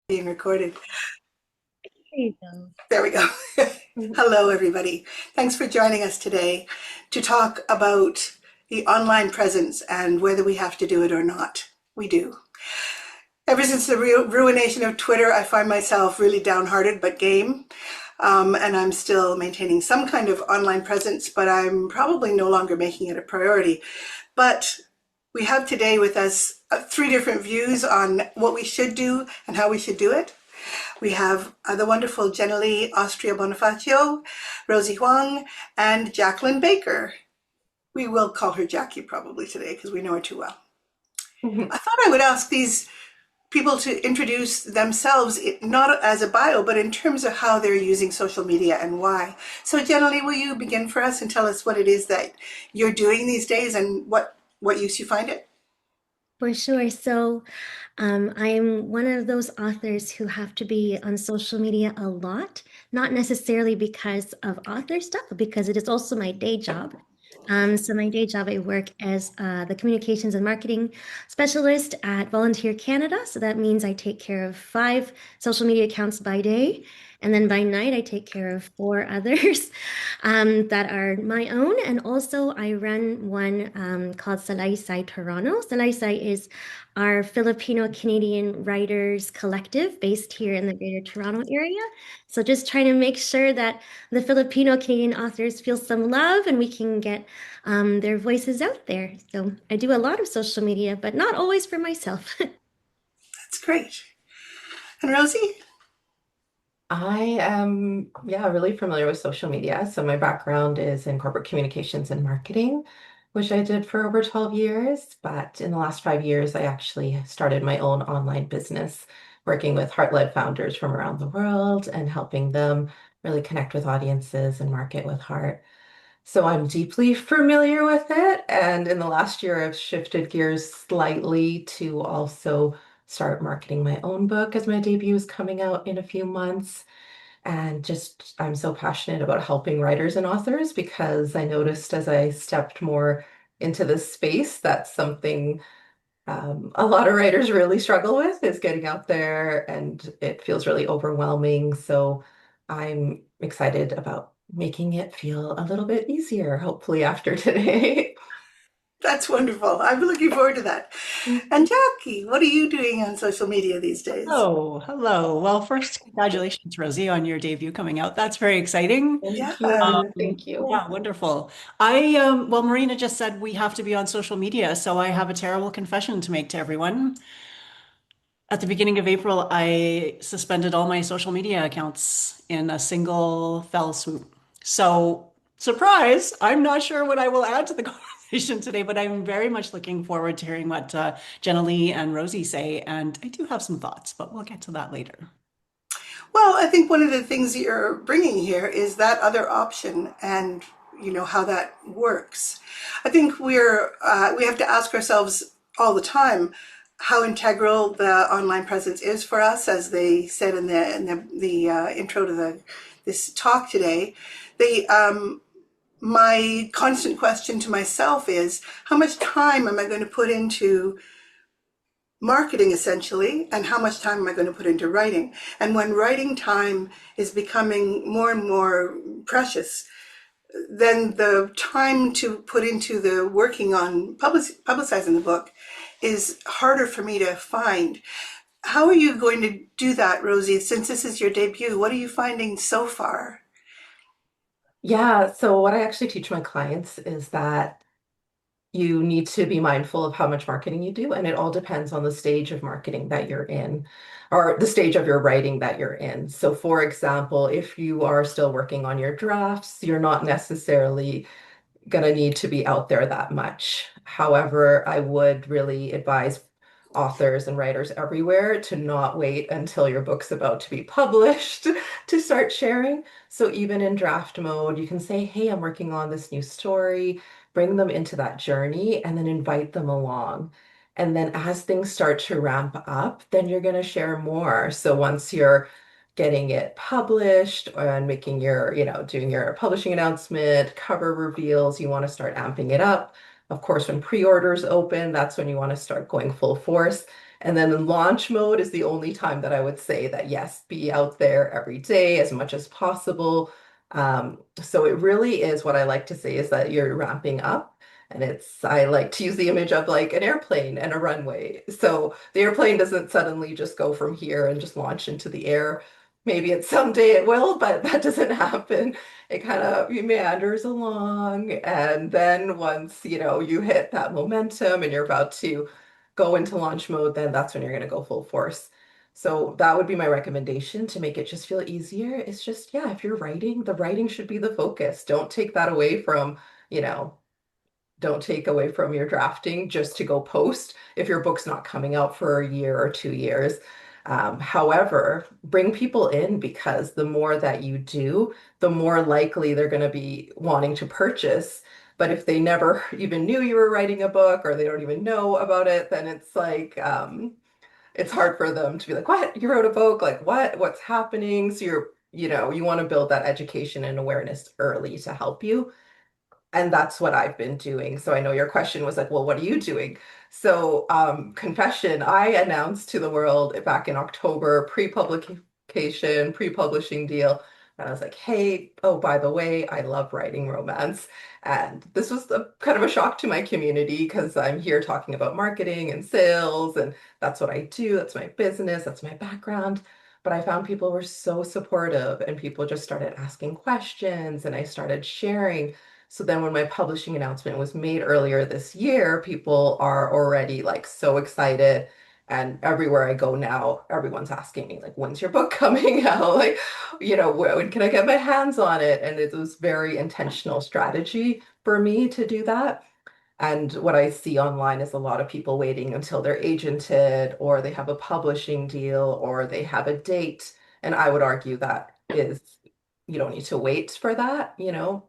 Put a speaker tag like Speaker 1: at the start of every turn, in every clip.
Speaker 1: Being recorded.
Speaker 2: There you go.
Speaker 1: There we go.
Speaker 2: Mhm.
Speaker 1: Hello, everybody. Thanks for joining us today to talk about the online presence and whether we have to do it or not. We do. Ever since the ruination of Twitter, I find myself really downhearted but game. And I'm still maintaining some kind of online presence, but I'm probably no longer making it a priority. But we have today with us three different views on what we should do and how we should do it. We have the wonderful Jenny Austria Bonifacio, Rosie Huang, and Jacqueline Baker. We will call her Jackie probably today because we know her too well. I thought I would ask these people to introduce themselves, not as a bio, but in terms of how they're using social media and why. So, Jenny, will you begin for us and tell us what it is that you're doing these days and what use you find it?
Speaker 2: For sure. I am one of those authors who have to be on social media a lot, not necessarily because of author stuff, but because it is also my day job. My day job, I work as the communications and marketing specialist at Volunteer Canada. So that means I take care of 5 social media accounts by day. And then by night, I take care of 4 others that are my own. And also, I run one called Salaysay Toronto. Salaysay is our Filipino Canadian writers collective based here in the Greater Toronto area. So just trying to make sure that the Filipino Canadian authors feel some love and we can get their voices out there. So I do a lot of social media, but not always for myself.
Speaker 1: That's great. And Rosie?
Speaker 3: I am, yeah, really familiar with social media. So my background is in corporate communications and marketing, which I did for over 12 years. But in the last 5 years, I actually started my own online business, working with heart-led founders from around the world and helping them really connect with audiences and market with heart. So I'm deeply familiar with it. And in the last year, I've shifted gears slightly to also start marketing my own book as my debut is coming out in a few months. And just, I'm so passionate about helping writers and authors because I noticed as I stepped more into this space, that's something a lot of writers really struggle with is getting out there and it feels really overwhelming. So I'm excited about making it feel a little bit easier, hopefully after today.
Speaker 1: That's wonderful. I'm looking forward to that. And Jackie, what are you doing on social media these days?
Speaker 4: Oh, hello. Well, first, congratulations, Rosie, on your debut coming out. That's very exciting.
Speaker 3: Thank
Speaker 1: Yeah.
Speaker 3: you. Thank you.
Speaker 4: Yeah, wonderful. Well, Marina just said we have to be on social media, so I have a terrible confession to make to everyone. At the beginning of April, I suspended all my social media accounts in a single fell swoop. So, surprise, I'm not sure what I will add to the conversation today, but I'm very much looking forward to hearing what Jenna Lee and Rosie say. And I do have some thoughts, but we'll get to that later.
Speaker 1: Well, I think one of the things that you're bringing here is that other option and how that works. I think we have to ask ourselves all the time how integral the online presence is for us, as they said in the intro to the this talk today. The My constant question to myself is how much time am I going to put into marketing essentially, and how much time am I going to put into writing? And when writing time is becoming more and more precious, then the time to put into the working on publicizing the book is harder for me to find. How are you going to do that, Rosie? Since this is your debut, what are you finding so far?
Speaker 3: Yeah, so what I actually teach my clients is that you need to be mindful of how much marketing you do, and it all depends on the stage of marketing that you're in or the stage of your writing that you're in. So, for example, if you are still working on your drafts, you're not necessarily going to need to be out there that much. However, I would really advise authors and writers everywhere to not wait until your book's about to be published to start sharing. So even in draft mode, you can say, hey, I'm working on this new story, bring them into that journey and then invite them along. And then as things start to ramp up, then you're going to share more. So once you're getting it published and making your, doing your publishing announcement, cover reveals, you want to start amping it up. Of course, when pre-orders open, that's when you want to start going full force. And then in launch mode is the only time that I would say that yes, be out there every day as much as possible. So it really is what I like to say is that you're ramping up. And I like to use the image of like an airplane and a runway. So the airplane doesn't suddenly just go from here and just launch into the air. Maybe it's someday it will, but that doesn't happen. It kind of meanders along. And then once, you hit that momentum and you're about to go into launch mode, then that's when you're going to go full force. So that would be my recommendation to make it just feel easier. It's just, yeah, if you're writing, the writing should be the focus. Don't take that away from, you know, don't take away from your drafting just to go post if your book's not coming out for a year or 2 years. However, bring people in because the more that you do, the more likely they're going to be wanting to purchase. But if they never even knew you were writing a book or they don't even know about it, then it's like, it's hard for them to be like, what? You wrote a book? Like, what? What's happening? So you want to build that education and awareness early to help you. And that's what I've been doing. So I know your question was like, well, what are you doing? So, confession, I announced to the world back in October, pre-publication, pre-publishing deal. And I was like, hey, oh, by the way, I love writing romance. And this was kind of a shock to my community because I'm here talking about marketing and sales, and that's what I do. That's my business, that's my background. But I found people were so supportive and people just started asking questions and I started sharing. So then when my publishing announcement was made earlier this year, people are already like so excited. And everywhere I go now, everyone's asking me, like, when's your book coming out? Like, when can I get my hands on it? And it was very intentional strategy for me to do that. And what I see online is a lot of people waiting until they're agented or they have a publishing deal or they have a date. And I would argue that is, you don't need to wait for that,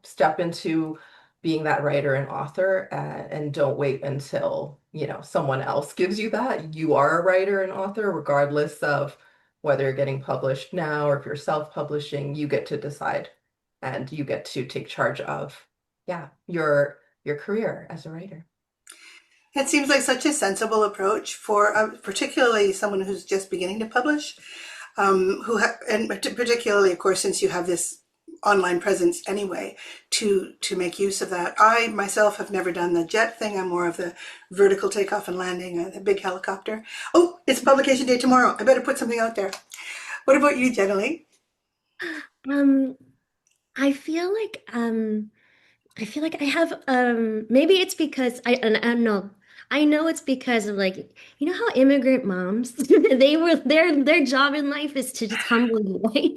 Speaker 3: step into being that writer and author and don't wait until, someone else gives you that. You are a writer and author, regardless of whether you're getting published now or if you're self-publishing, you get to decide and you get to take charge of, yeah, your career as a writer.
Speaker 1: It seems like such a sensible approach for particularly someone who's just beginning to publish, and particularly, of course, since you have this online presence anyway, to make use of that. I myself have never done the jet thing. I'm more of the vertical takeoff and landing, the big helicopter. Oh, it's publication day tomorrow. I better put something out there. What about you, Jenny?
Speaker 2: Um, I feel like I have maybe it's because I don't know. I know it's because of like how immigrant moms their job in life is to just humble you, right?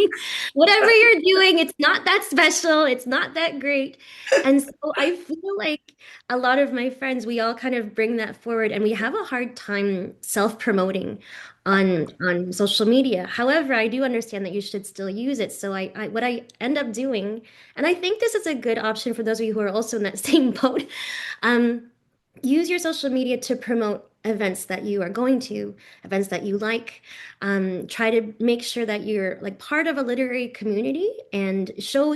Speaker 2: Whatever you're doing, it's not that special, it's not that great. And so I feel like a lot of my friends, we all kind of bring that forward and we have a hard time self-promoting on social media. However, I do understand that you should still use it. So I what I end up doing, and I think this is a good option for those of you who are also in that same boat. Um, Use your social media to promote events that you are going to, events that you like. Try to make sure that you're like part of a literary community and show,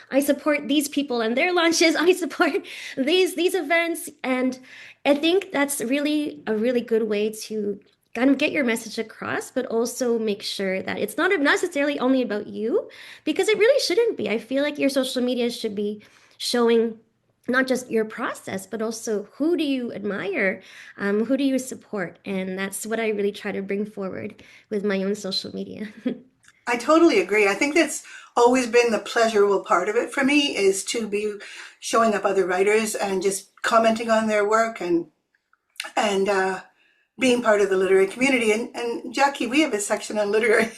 Speaker 2: I support these people and their launches. I support these events. And I think that's really a really good way to kind of get your message across, but also make sure that it's not necessarily only about you, because it really shouldn't be. I feel like your social media should be showing not just your process, but also who do you admire, who do you support, and that's what I really try to bring forward with my own social media.
Speaker 1: I totally agree. I think that's always been the pleasurable part of it for me is to be showing up other writers and just commenting on their work and being part of the literary community. And Jackie, we have a section on literary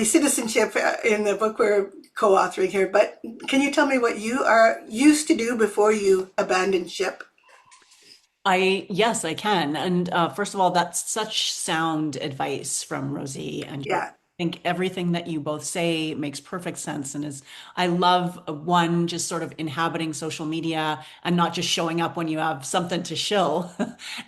Speaker 1: citizenship in the book we're co-authoring here. But can you tell me what you are used to do before you abandoned ship?
Speaker 4: Yes, I can. And first of all, that's such sound advice from Rosie and Jackie.
Speaker 1: Yeah.
Speaker 4: I think everything that you both say makes perfect sense and is I love one just sort of inhabiting social media and not just showing up when you have something to shill.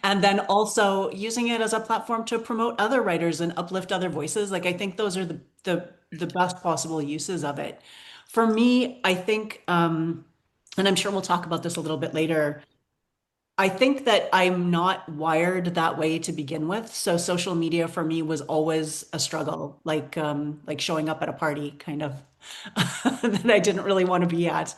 Speaker 4: And then also using it as a platform to promote other writers and uplift other voices. Like I think those are the best possible uses of it. For me, I think and I'm sure we'll talk about this a little bit later. I think that I'm not wired that way to begin with. So social media for me was always a struggle, like showing up at a party kind of that I didn't really want to be at.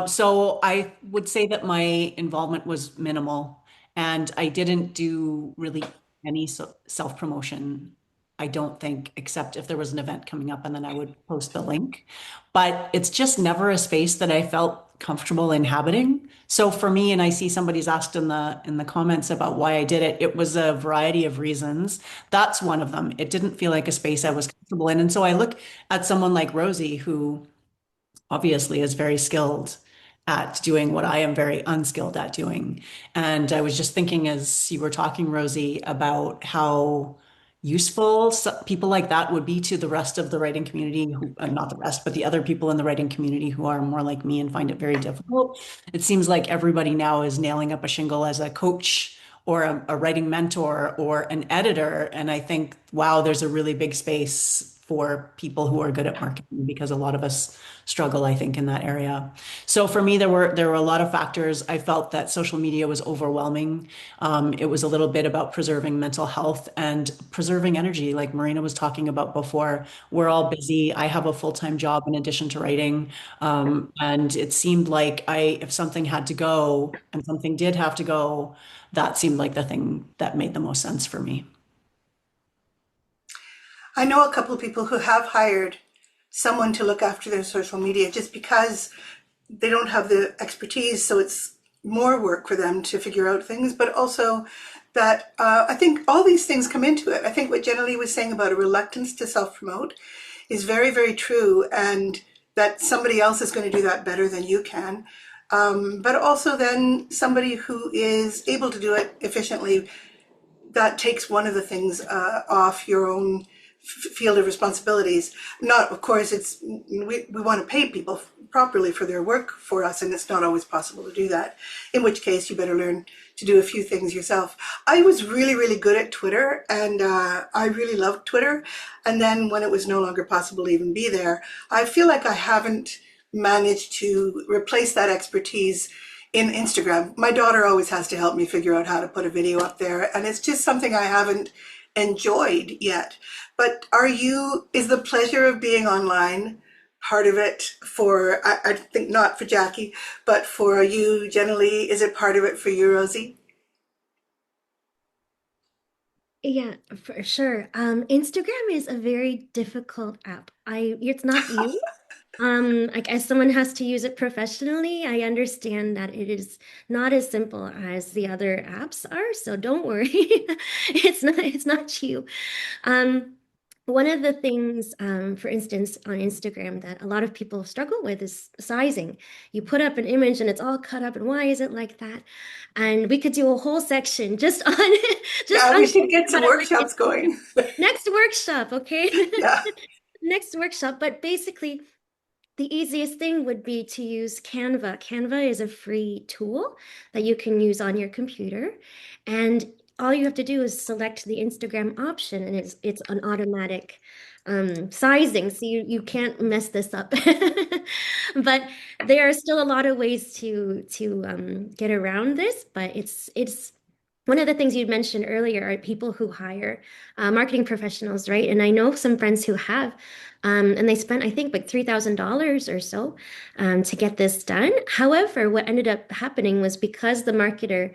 Speaker 4: So I would say that my involvement was minimal, and I didn't do really any self-promotion. I don't think, except if there was an event coming up and then I would post the link. But it's just never a space that I felt comfortable inhabiting. So for me, and I see somebody's asked in the comments about why I did it, it was a variety of reasons. That's one of them. It didn't feel like a space I was comfortable in. And so I look at someone like Rosie, who obviously is very skilled at doing what I am very unskilled at doing. And I was just thinking as you were talking, Rosie, about how useful people like that would be to the rest of the writing community, who, not the rest, but the other people in the writing community who are more like me and find it very difficult. It seems like everybody now is nailing up a shingle as a coach or a writing mentor or an editor. And I think, wow, there's a really big space for people who are good at marketing because a lot of us struggle, I think, in that area. So for me, there were a lot of factors. I felt that social media was overwhelming. It was a little bit about preserving mental health and preserving energy, like Marina was talking about before. We're all busy. I have a full-time job in addition to writing. And it seemed like if something had to go and something did have to go, that seemed like the thing that made the most sense for me.
Speaker 1: I know a couple of people who have hired someone to look after their social media just because they don't have the expertise, so it's more work for them to figure out things, but also that I think all these things come into it. I think what Jenna Lee was saying about a reluctance to self-promote is very, very true, and that somebody else is going to do that better than you can. But also then somebody who is able to do it efficiently, that takes one of the things off your own field of responsibilities. Not, of course, we want to pay people properly for their work for us, and it's not always possible to do that, in which case you better learn to do a few things yourself. I was really, really good at Twitter, and I really loved Twitter. And then when it was no longer possible to even be there, I feel like I haven't managed to replace that expertise in Instagram. My daughter always has to help me figure out how to put a video up there, and it's just something I haven't enjoyed yet. But is the pleasure of being online part of it for, I think not for Jackie, but for you, Jenna Lee, is it part of it for you, Rosie?
Speaker 2: Yeah, for sure. Instagram is a very difficult app. It's not you. Like as someone has to use it professionally, I understand that it is not as simple as the other apps are, so don't worry. It's not you. Um, One of the things, for instance, on Instagram that a lot of people struggle with is sizing. You put up an image and it's all cut up, and why is it like that? And we could do a whole section just on just
Speaker 1: Yeah,
Speaker 2: on
Speaker 1: we should get some
Speaker 2: how to write
Speaker 1: workshops
Speaker 2: it.
Speaker 1: going.
Speaker 2: Next workshop, okay?
Speaker 1: Yeah.
Speaker 2: Next workshop. But basically, the easiest thing would be to use Canva. Canva is a free tool that you can use on your computer. And all you have to do is select the Instagram option, and it's an automatic sizing. So you can't mess this up. But there are still a lot of ways to get around this, but it's one of the things you mentioned earlier are people who hire marketing professionals, right? And I know some friends who have, and they spent, I think, like $3,000 or so to get this done. However, what ended up happening was because the marketer,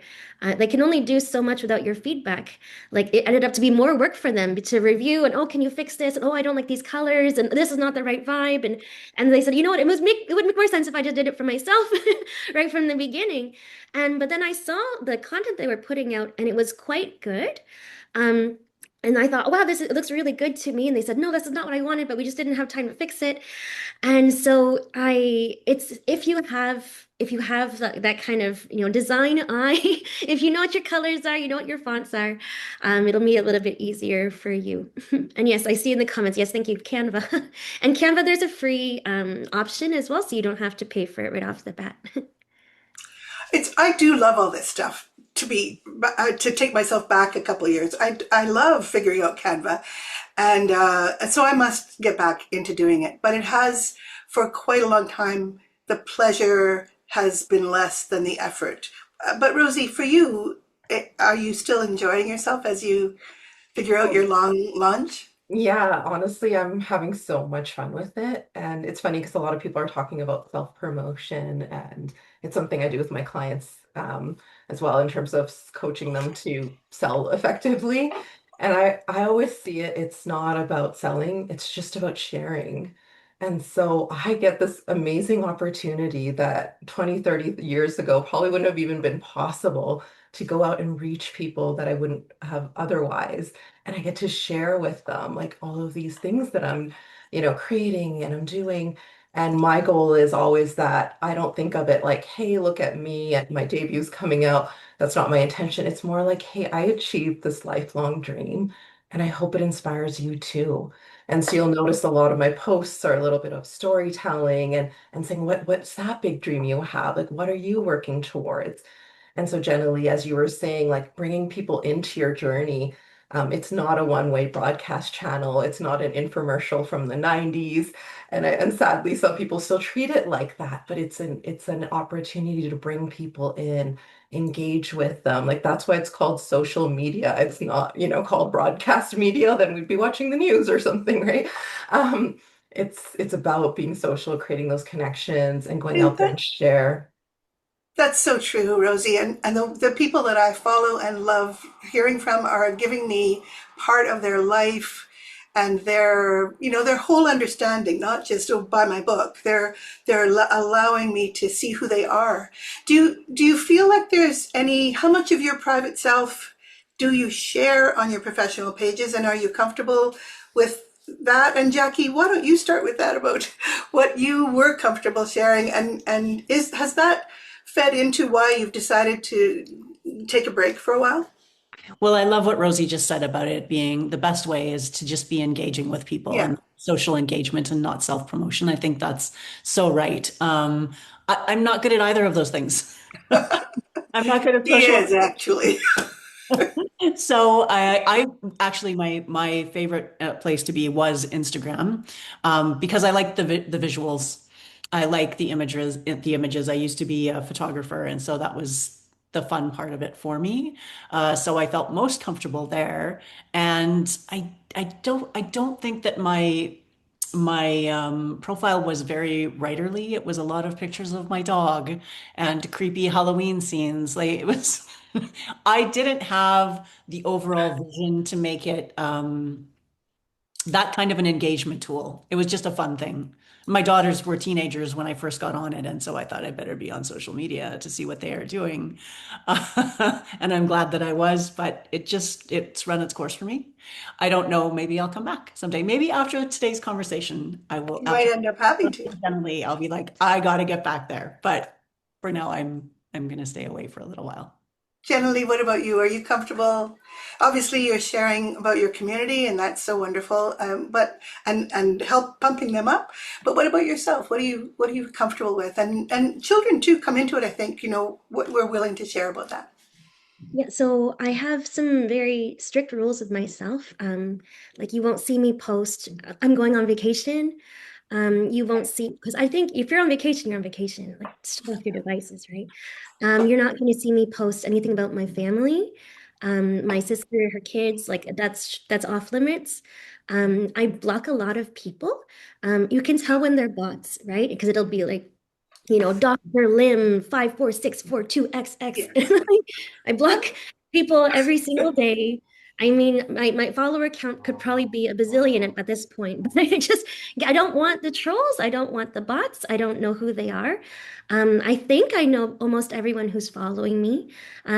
Speaker 2: they can only do so much without your feedback. Like it ended up to be more work for them to review and, oh, can you fix this? And, oh, I don't like these colors, and this is not the right vibe. And they said, you know what, it would make more sense if I just did it for myself right from the beginning. But then I saw the content they were putting out, and it was quite good. Um, and I thought, wow, it looks really good to me. And they said, no, this is not what I wanted, but we just didn't have time to fix it. And so it's if you have that kind of design eye, if you know what your colors are, you know what your fonts are, it'll be a little bit easier for you. And yes, I see in the comments. Yes, thank you, Canva. And Canva, there's a free option as well, so you don't have to pay for it right off the bat.
Speaker 1: I do love all this stuff. To take myself back a couple of years, I love figuring out Canva, and so I must get back into doing it. But it has, for quite a long time, the pleasure has been less than the effort, But Rosie, for you, are you still enjoying yourself as you figure out your long lunch?
Speaker 3: Yeah, honestly, I'm having so much fun with it. And it's funny because a lot of people are talking about self-promotion, and it's something I do with my clients as well in terms of coaching them to sell effectively. And I always see it, it's not about selling, it's just about sharing. And so I get this amazing opportunity that 20, 30 years ago probably wouldn't have even been possible to go out and reach people that I wouldn't have otherwise, and I get to share with them like all of these things that I'm creating and I'm doing. And my goal is always that I don't think of it like, hey, look at me and my debut's coming out. That's not my intention. It's more like, hey, I achieved this lifelong dream and I hope it inspires you too. And so you'll notice a lot of my posts are a little bit of storytelling and saying, what's that big dream you have? Like, what are you working towards? And so generally, as you were saying, like bringing people into your journey, it's not a one-way broadcast channel. It's not an infomercial from the 90s. And sadly, some people still treat it like that, but it's an opportunity to bring people in, engage with them. Like that's why it's called social media. It's not called broadcast media, then we'd be watching the news or something, right? Um, it's about being social, creating those connections and going
Speaker 1: And
Speaker 3: out there and share.
Speaker 1: that's so true, Rosie. And the people that I follow and love hearing from are giving me part of their life and their whole understanding, not just by my book. They're allowing me to see who they are. Do you feel like there's how much of your private self do you share on your professional pages, and are you comfortable with that? And Jackie, why don't you start with that about what you were comfortable sharing, and has that fed into why you've decided to take a break for a while?
Speaker 4: Well, I love what Rosie just said about it being the best way is to just be engaging with people
Speaker 1: Yeah,
Speaker 4: and social engagement and not self-promotion. I think that's so right. I'm not good at either of those things. I'm not good at
Speaker 1: he
Speaker 4: social.
Speaker 1: is actually.
Speaker 4: So I actually my favorite place to be was Instagram, because I like the visuals. I like the images. The images. I used to be a photographer, and so that was the fun part of it for me. So I felt most comfortable there, and I don't think that my profile was very writerly. It was a lot of pictures of my dog and creepy Halloween scenes. Like it was, I didn't have the overall vision to make it that kind of an engagement tool. It was just a fun thing. My daughters were teenagers when I first got on it, and so I thought I better be on social media to see what they are doing. And I'm glad that I was, but it's run its course for me. I don't know, maybe I'll come back someday. Maybe after today's conversation, I will
Speaker 1: You might
Speaker 4: after
Speaker 1: end up having to.
Speaker 4: suddenly I'll be like, I gotta get back there. But for now, I'm gonna stay away for a little while.
Speaker 1: Generally, what about you? Are you comfortable? Obviously, you're sharing about your community, and that's so wonderful. But and help pumping them up. But what about yourself? What are you comfortable with? And children too come into it. I think what we're willing to share about that.
Speaker 2: Yeah, so I have some very strict rules with myself. Like you won't see me post, I'm going on vacation. You won't see, because I think if you're on vacation, you're on vacation. Like shut off your devices, right? You're not going to see me post anything about my family, my sister, her kids. Like that's off limits. I block a lot of people. You can tell when they're bots, right? Because it'll be like Dr. Lim 54642XX.
Speaker 1: Yeah.
Speaker 2: I block people every single day. I mean, my follower count could probably be a bazillion at this point, but I don't want the trolls. I don't want the bots. I don't know who they are. I think I know almost everyone who's following me.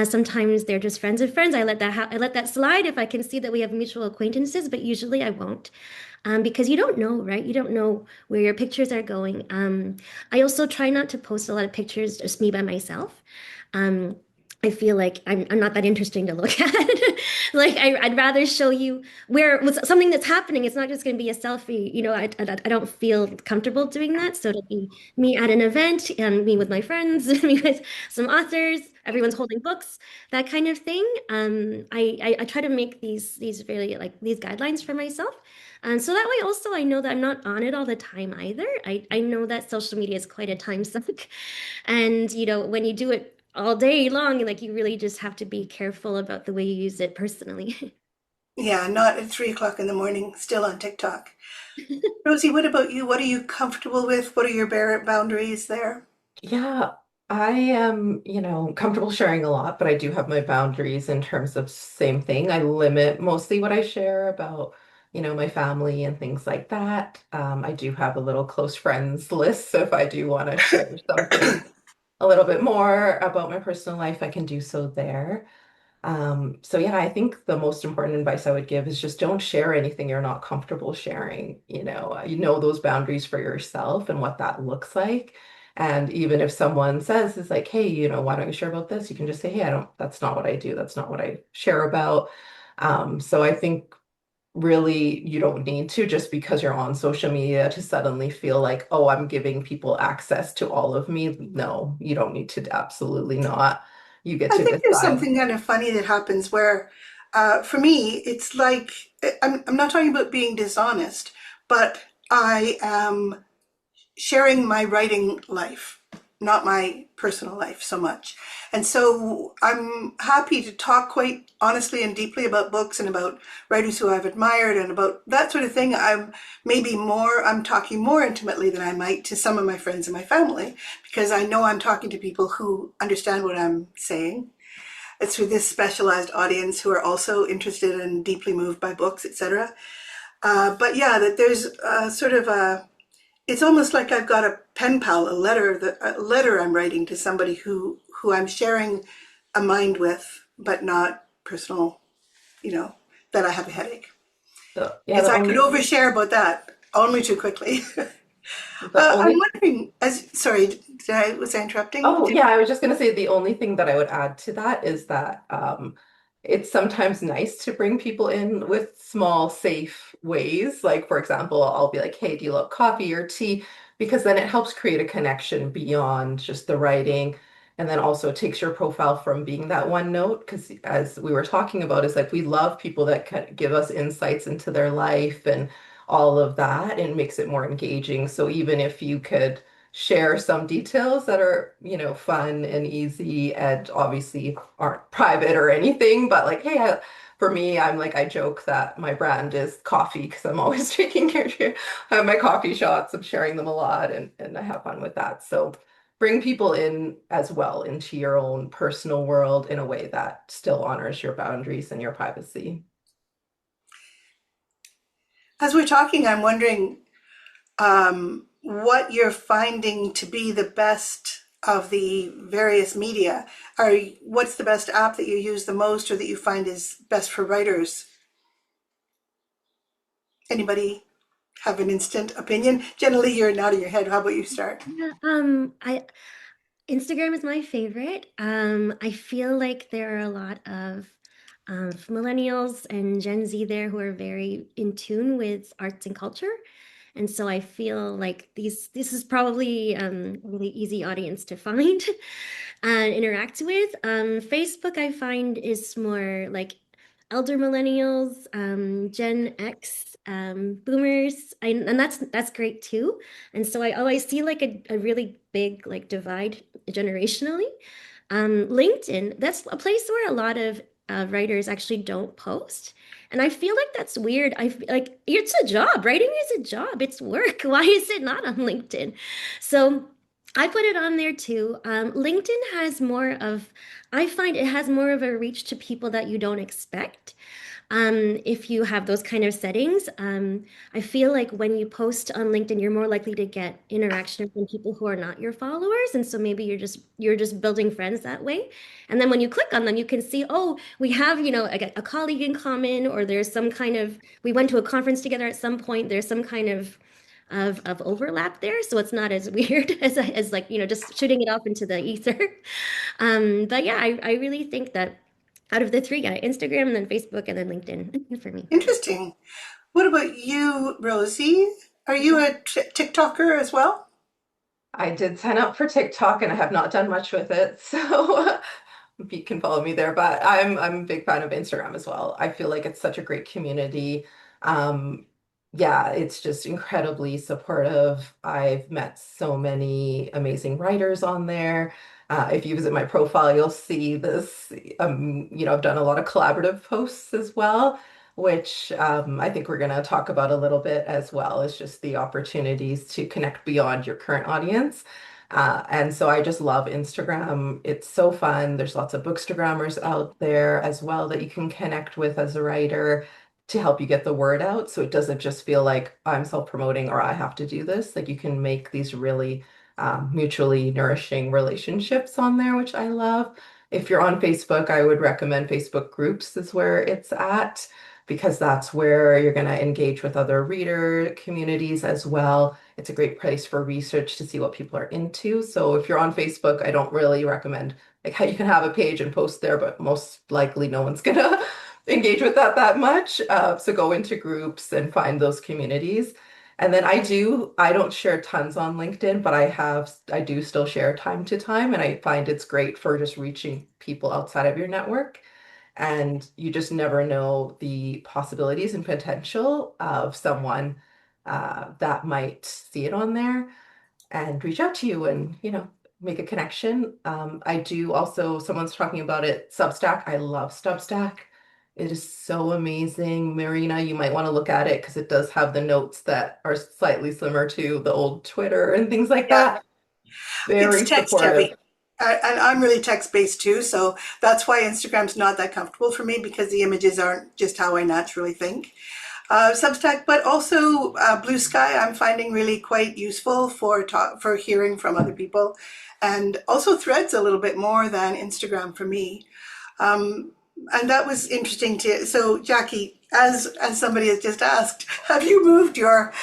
Speaker 2: Sometimes they're just friends of friends. I let that slide if I can see that we have mutual acquaintances, but usually I won't. Because you don't know, right? You don't know where your pictures are going. I also try not to post a lot of pictures, just me by myself. Um, I feel like I'm not that interesting to look at. Like I'd rather show you where with something that's happening. It's not just going to be a selfie. I don't feel comfortable doing that. So it'll be me at an event and me with my friends, me with some authors. Everyone's holding books, that kind of thing. I try to make these really like these guidelines for myself. And so that way also I know that I'm not on it all the time either. I know that social media is quite a time suck. And when you do it all day long. Like you really just have to be careful about the way you use it personally.
Speaker 1: Yeah, not at 3 o'clock in the morning, still on TikTok. Rosie, what about you? What are you comfortable with? What are your boundaries there?
Speaker 3: Yeah, I am, comfortable sharing a lot, but I do have my boundaries in terms of same thing. I limit mostly what I share about, my family and things like that. I do have a little close friends list, so if I do want to share something a little bit more about my personal life, I can do so there. So yeah, I think the most important advice I would give is just don't share anything you're not comfortable sharing. You know those boundaries for yourself and what that looks like. And even if someone says, it's like, hey, why don't you share about this? You can just say, hey, that's not what I do. That's not what I share about. So I think really you don't need to just because you're on social media to suddenly feel like, oh, I'm giving people access to all of me. No, you don't need to, absolutely not. You get
Speaker 1: I
Speaker 3: to
Speaker 1: think there's
Speaker 3: decide.
Speaker 1: something kind of funny that happens where, for me, it's like I'm not talking about being dishonest, but I am sharing my writing life, not my personal life so much. And so I'm happy to talk quite honestly and deeply about books and about writers who I've admired and about that sort of thing. I'm talking more intimately than I might to some of my friends and my family because I know I'm talking to people who understand what I'm saying. It's for this specialized audience who are also interested and deeply moved by books, etc. But yeah, that there's sort of it's almost like I've got a pen pal, a letter I'm writing to somebody who I'm sharing a mind with, but not personal, you know, that I have a headache.
Speaker 3: So yeah,
Speaker 1: Because
Speaker 3: the
Speaker 1: I could
Speaker 3: only
Speaker 1: overshare about that only too quickly.
Speaker 3: the
Speaker 1: I'm
Speaker 3: only
Speaker 1: wondering, sorry, was I interrupting?
Speaker 3: Oh, yeah, I was just going to say the only thing that I would add to that is that it's sometimes nice to bring people in with small, safe ways. Like, for example, I'll be like, hey, do you love coffee or tea? Because then it helps create a connection beyond just the writing. And then also takes your profile from being that one note. Because as we were talking about, is like we love people that can give us insights into their life and all of that and makes it more engaging. So even if you could share some details that are, fun and easy and obviously aren't private or anything, but like, hey, for me, I'm like, I joke that my brand is coffee because I'm always taking care of my coffee shots. I'm sharing them a lot and I have fun with that. So bring people in as well into your own personal world in a way that still honors your boundaries and your privacy.
Speaker 1: As we're talking, I'm wondering what you're finding to be the best of the various media. What's the best app that you use the most or that you find is best for writers? Anybody have an instant opinion? Generally, you're nodding your head. How about you start?
Speaker 2: Yeah, I Instagram is my favorite. I feel like there are a lot of millennials and Gen Z there who are very in tune with arts and culture. And so I feel like this is probably a really easy audience to find and interact with. Facebook I find is more like elder millennials, Gen X, boomers, and that's great too. And so I always see like a really big like divide generationally. LinkedIn, that's a place where a lot of writers actually don't post. And I feel like that's weird. Like it's a job. Writing is a job. It's work. Why is it not on LinkedIn? So I put it on there too. LinkedIn has more of, I find it has more of a reach to people that you don't expect. If you have those kind of settings, I feel like when you post on LinkedIn, you're more likely to get interaction from people who are not your followers, and so maybe you're just building friends that way. And then when you click on them, you can see, oh, we have a colleague in common, or there's some kind of we went to a conference together at some point. There's some kind of overlap there, so it's not as weird as like just shooting it off into the ether. But yeah, I really think that out of the three, yeah, Instagram and then Facebook and then LinkedIn for me.
Speaker 1: Interesting. What about you, Rosie? Are you a TikToker as well?
Speaker 3: I did sign up for TikTok and I have not done much with it. So you can follow me there, but I'm a big fan of Instagram as well. I feel like it's such a great community. Um, yeah, it's just incredibly supportive. I've met so many amazing writers on there. If you visit my profile, you'll see this. I've done a lot of collaborative posts as well, which I think we're going to talk about a little bit as well, is just the opportunities to connect beyond your current audience. And so I just love Instagram. It's so fun. There's lots of bookstagrammers out there as well that you can connect with as a writer to help you get the word out. So it doesn't just feel like I'm self-promoting or I have to do this. Like you can make these really mutually nourishing relationships on there, which I love. If you're on Facebook, I would recommend Facebook groups is where it's at, because that's where you're going to engage with other reader communities as well. It's a great place for research to see what people are into. So if you're on Facebook, I don't really recommend like how you can have a page and post there, but most likely no one's gonna engage with that much. So go into groups and find those communities. And then I don't share tons on LinkedIn, but I do still share time to time. And I find it's great for just reaching people outside of your network. And you just never know the possibilities and potential of someone that might see it on there and reach out to you and, make a connection. I do also, someone's talking about it, Substack. I love Substack. It is so amazing. Marina, you might want to look at it because it does have the notes that are slightly similar to the old Twitter and things like
Speaker 1: Yeah,
Speaker 3: that.
Speaker 1: it's
Speaker 3: Very
Speaker 1: text heavy.
Speaker 3: supportive.
Speaker 1: And I'm really text based too, so that's why Instagram's not that comfortable for me because the images aren't just how I naturally think. Substack, but also Blue Sky, I'm finding really quite useful for hearing from other people, and also Threads a little bit more than Instagram for me. Um, and that was interesting to. So, Jackie, as somebody has just asked, have you moved your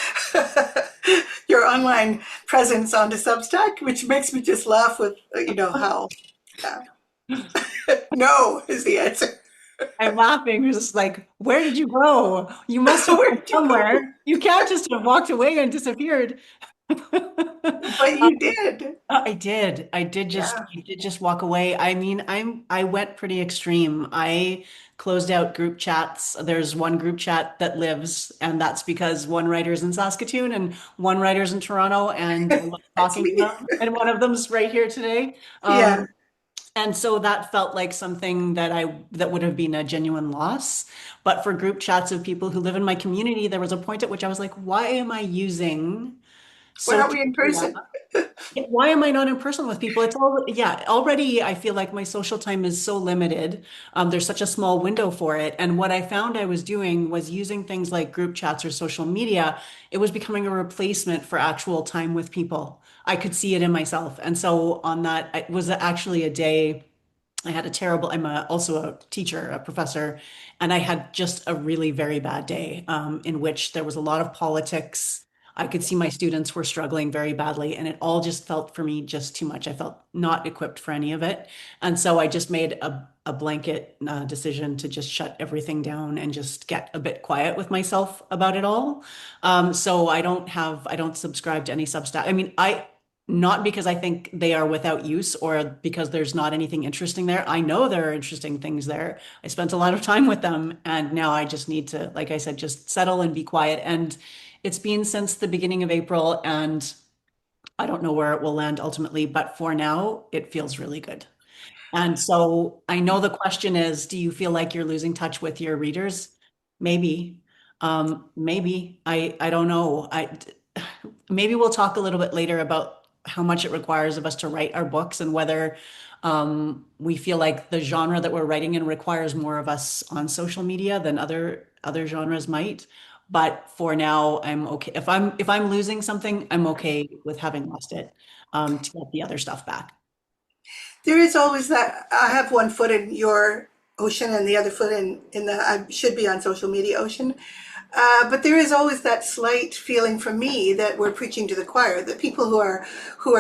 Speaker 1: your online presence onto Substack? Which makes me just laugh with how. Yeah. No is the answer.
Speaker 4: I'm laughing. It's just like, where did you go? You must have gone
Speaker 1: Where'd you go?
Speaker 4: somewhere. You can't just have walked away and disappeared.
Speaker 1: But you did.
Speaker 4: I did
Speaker 1: Yeah.
Speaker 4: I did just walk away. I mean, I went pretty extreme. I closed out group chats. There's one group chat that lives, and that's because one writer's in Saskatoon and one writer's in Toronto, and I love
Speaker 1: That's
Speaker 4: talking to
Speaker 1: me.
Speaker 4: them. And one of them's right here today.
Speaker 1: Yeah.
Speaker 4: And so that felt like something that would have been a genuine loss. But for group chats of people who live in my community, there was a point at which I was like, why am I using
Speaker 1: Why aren't
Speaker 4: social
Speaker 1: we in
Speaker 4: media?
Speaker 1: person?
Speaker 4: Why am I not in person with people? It's all, yeah, already I feel like my social time is so limited. There's such a small window for it. And what I found I was doing was using things like group chats or social media. It was becoming a replacement for actual time with people. I could see it in myself. And so on that, it was actually a day. I had a terrible, also a teacher, a professor, and I had just a really very bad day in which there was a lot of politics. I could see my students were struggling very badly, and it all just felt for me just too much. I felt not equipped for any of it. And so I just made a blanket decision to just shut everything down and just get a bit quiet with myself about it all. So I don't subscribe to any Substack. I mean, not because I think they are without use or because there's not anything interesting there. I know there are interesting things there. I spent a lot of time with them, and now I just need to, like I said, just settle and be quiet. And it's been since the beginning of April, and I don't know where it will land ultimately, but for now, it feels really good. And so I know the question is, do you feel like you're losing touch with your readers? Maybe. Maybe. I don't know. Maybe we'll talk a little bit later about how much it requires of us to write our books and whether we feel like the genre that we're writing in requires more of us on social media than other genres might. But for now, I'm okay. If I'm losing something, I'm okay with having lost it to get the other stuff back.
Speaker 1: There is always that. I have one foot in your ocean and the other foot in the, I should be on social media ocean. But there is always that slight feeling from me that we're preaching to the choir, that people who are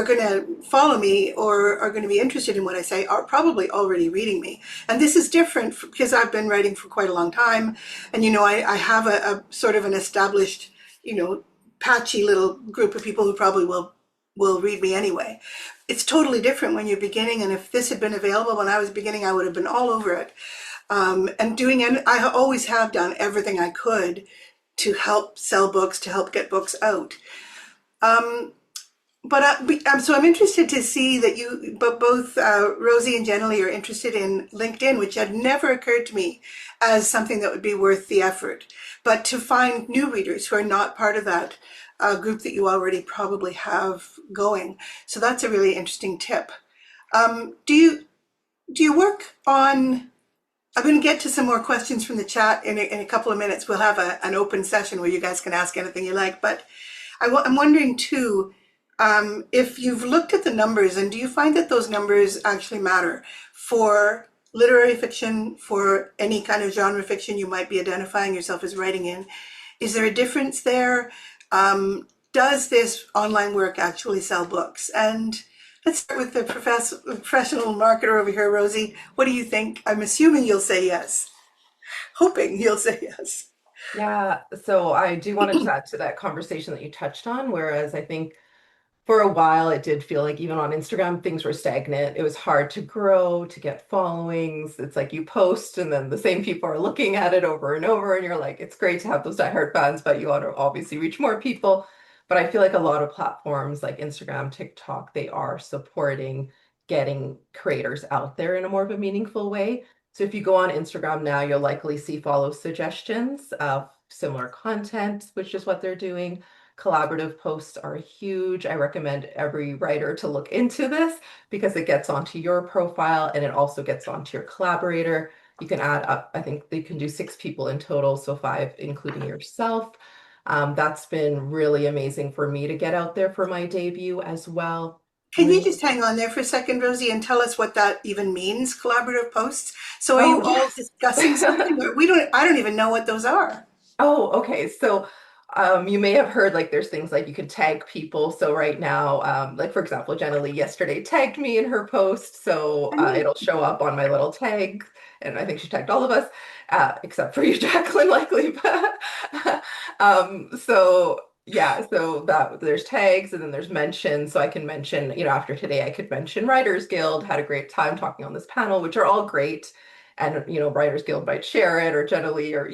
Speaker 1: going to follow me or are going to be interested in what I say are probably already reading me. And this is different because I've been writing for quite a long time. And, I have a sort of an established, patchy little group of people who probably will read me anyway. It's totally different when you're beginning. And if this had been available when I was beginning, I would have been all over it. And I always have done everything I could to help sell books, to help get books out. Um, so I'm interested to see that but both Rosie and Jenny are interested in LinkedIn, which had never occurred to me as something that would be worth the effort. But to find new readers who are not part of that group that you already probably have going. So that's a really interesting tip. Do you work on? I'm going to get to some more questions from the chat in a couple of minutes. We'll have an open session where you guys can ask anything you like. But I'm wondering too, if you've looked at the numbers, and do you find that those numbers actually matter for literary fiction, for any kind of genre fiction you might be identifying yourself as writing in? Is there a difference there? Does this online work actually sell books? And let's start with the professional marketer over here, Rosie. What do you think? I'm assuming you'll say yes. Hoping you'll say yes.
Speaker 3: Yeah, so I do want to add to that conversation that you touched on, whereas I think for a while it did feel like even on Instagram things were stagnant. It was hard to grow, to get followings. It's like you post and then the same people are looking at it over and over, and you're like, it's great to have those diehard fans, but you want to obviously reach more people. But I feel like a lot of platforms like Instagram, TikTok, they are supporting getting creators out there in a more of a meaningful way. So if you go on Instagram now, you'll likely see follow suggestions of similar content, which is what they're doing. Collaborative posts are huge. I recommend every writer to look into this because it gets onto your profile and it also gets onto your collaborator. You can add up, I think they can do 6 people in total, so 5, including yourself. That's been really amazing for me to get out there for my debut as well.
Speaker 1: Can you just hang on there for a second, Rosie, and tell us what that even means, collaborative posts? So are
Speaker 3: Oh,
Speaker 1: you all
Speaker 3: yes.
Speaker 1: discussing something? Or I don't even know what those are.
Speaker 3: Oh, okay. So you may have heard like there's things like you could tag people. So right now, like for example, Jenna Lee yesterday tagged me in her post. So
Speaker 1: I mean,
Speaker 3: it'll show up on my little tag. And I think she tagged all of us, except for you, Jacqueline, likely. But so yeah, so that there's tags and then there's mentions. So I can mention, after today, I could mention Writers Guild, had a great time talking on this panel, which are all great. And Writers Guild might share it or Jenna Lee or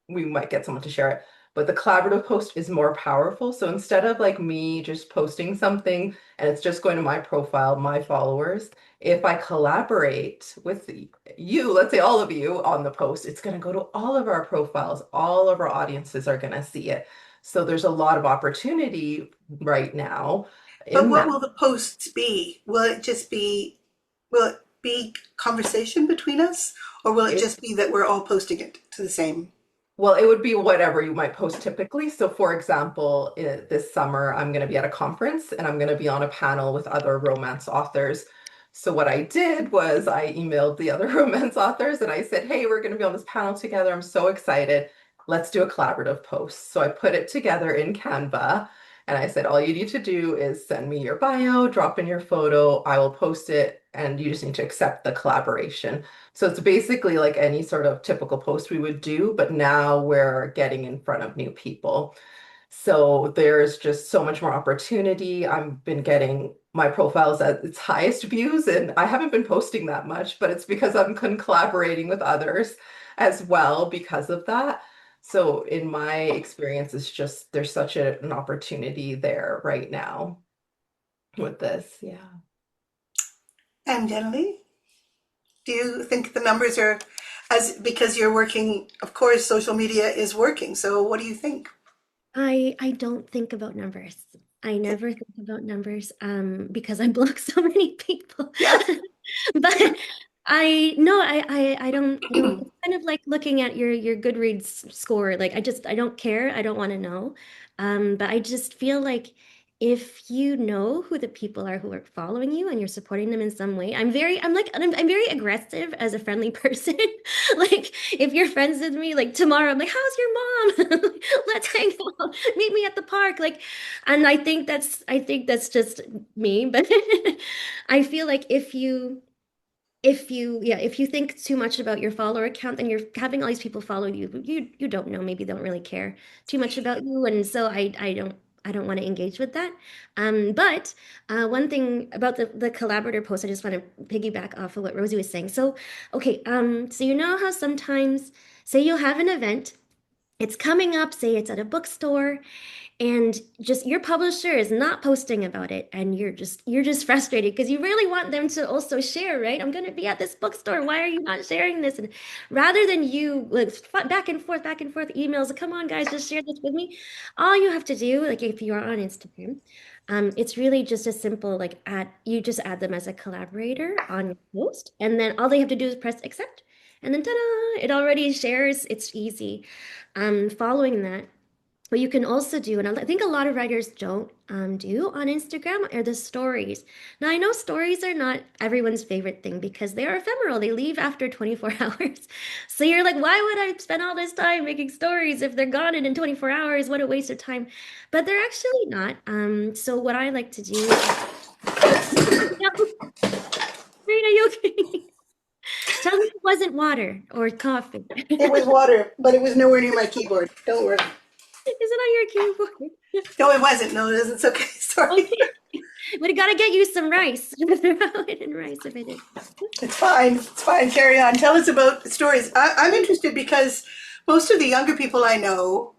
Speaker 3: we might get someone to share it. But the collaborative post is more powerful. So instead of like me just posting something and it's just going to my profile, my followers, if I collaborate with you, let's say all of you on the post, it's going to go to all of our profiles. All of our audiences are going to see it. So there's a lot of opportunity right now
Speaker 1: but
Speaker 3: in
Speaker 1: what
Speaker 3: that.
Speaker 1: will the posts be? Will it be conversation between us? Or will it
Speaker 3: It,
Speaker 1: just be that we're all posting it to the same?
Speaker 3: Well, it would be whatever you might post typically. So, for example, this summer, I'm going to be at a conference and I'm going to be on a panel with other romance authors. So, what I did was I emailed the other romance authors and I said, hey, we're going to be on this panel together. I'm so excited. Let's do a collaborative post. So, I put it together in Canva and I said, all you need to do is send me your bio, drop in your photo, I will post it, and you just need to accept the collaboration. So it's basically like any sort of typical post we would do, but now we're getting in front of new people. So there's just so much more opportunity. I've been getting my profiles at its highest views, and I haven't been posting that much, but it's because I'm collaborating with others as well because of that. So in my experience, it's just there's such an opportunity there right now with this. Yeah.
Speaker 1: And Jenny, do you think the numbers are because you're working, of course, social media is working. So what do you think?
Speaker 2: I don't think about numbers. I never think about numbers because I block so many people.
Speaker 1: Yeah.
Speaker 2: But I no, I don't it's kind of like looking at your Goodreads score. Like I don't care. I don't want to know. But I just feel like if you know who the people are who are following you and you're supporting them in some way, I'm very aggressive as a friendly person. Like if you're friends with me, like tomorrow, I'm like, how's your mom? Let's hang out. Meet me at the park. Like, and I think that's just me, but I feel like if you think too much about your follower count, then you're having all these people follow you who you don't know, maybe don't really care too much about you, and so I don't want to engage with that. But one thing about the collaborator post, I just want to piggyback off of what Rosie was saying. So okay, so you know how sometimes, say you have an event it's coming up, say it's at a bookstore, and just your publisher is not posting about it, and you're just frustrated because you really want them to also share, right? I'm going to be at this bookstore, why are you not sharing this? And rather than you like back and forth emails, come on guys, just share this with me. All you have to do, like if you're on Instagram, it's really just a simple like add them as a collaborator on your post, and then all they have to do is press accept, and then ta-da, it already shares. It's easy. Following that, what you can also do, and I think a lot of writers don't do on Instagram, are the stories. Now, I know stories are not everyone's favorite thing because they are ephemeral. They leave after 24 hours. So you're like, why would I spend all this time making stories if they're gone in 24 hours? What a waste of time. But they're actually not. So what I like to do is, Rita, you okay? Tell me it wasn't water or coffee.
Speaker 1: It was water, but it was nowhere near my keyboard. Don't worry.
Speaker 2: Is it on your keyboard?
Speaker 1: No, it wasn't. No, it isn't. It's okay. Sorry.
Speaker 2: Okay. We gotta get you some rice. Throw it in rice if it is.
Speaker 1: It's fine. It's fine. Carry on. Tell us about stories. I'm interested because most of the younger people I know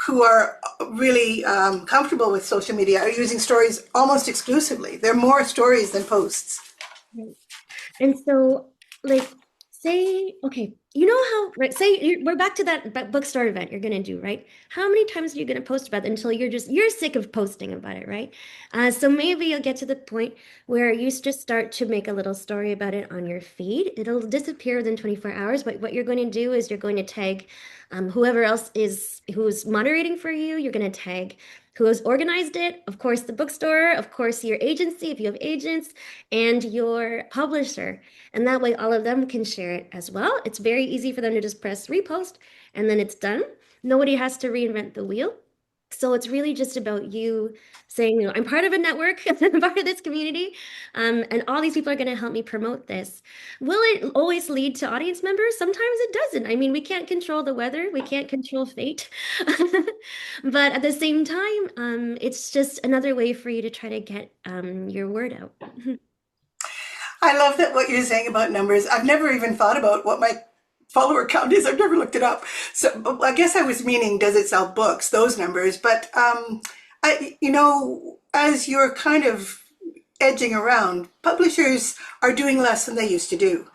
Speaker 1: who are really comfortable with social media are using stories almost exclusively. They're more stories than posts.
Speaker 2: Right. And so, like, say, okay, you know how, right? We're back to that bookstore event you're gonna do, right? How many times are you gonna post about it until you're sick of posting about it, right? So maybe you'll get to the point where you just start to make a little story about it on your feed. It'll disappear within 24 hours, but what you're going to do is you're going to tag whoever else is who's moderating for you. You're going to tag who has organized it, of course, the bookstore, of course, your agency, if you have agents, and your publisher. And that way, all of them can share it as well. It's very easy for them to just press repost, and then it's done. Nobody has to reinvent the wheel. So it's really just about you saying, I'm part of a network, I'm part of this community, and all these people are going to help me promote this. Will it always lead to audience members? Sometimes it doesn't. I mean, we can't control the weather, we can't control fate. But at the same time, it's just another way for you to try to get your word out.
Speaker 1: I love that what you're saying about numbers. I've never even thought about what my follower count is. I've never looked it up. So I guess I was meaning, does it sell books? Those numbers. But as you're kind of edging around, publishers are doing less than they used to do,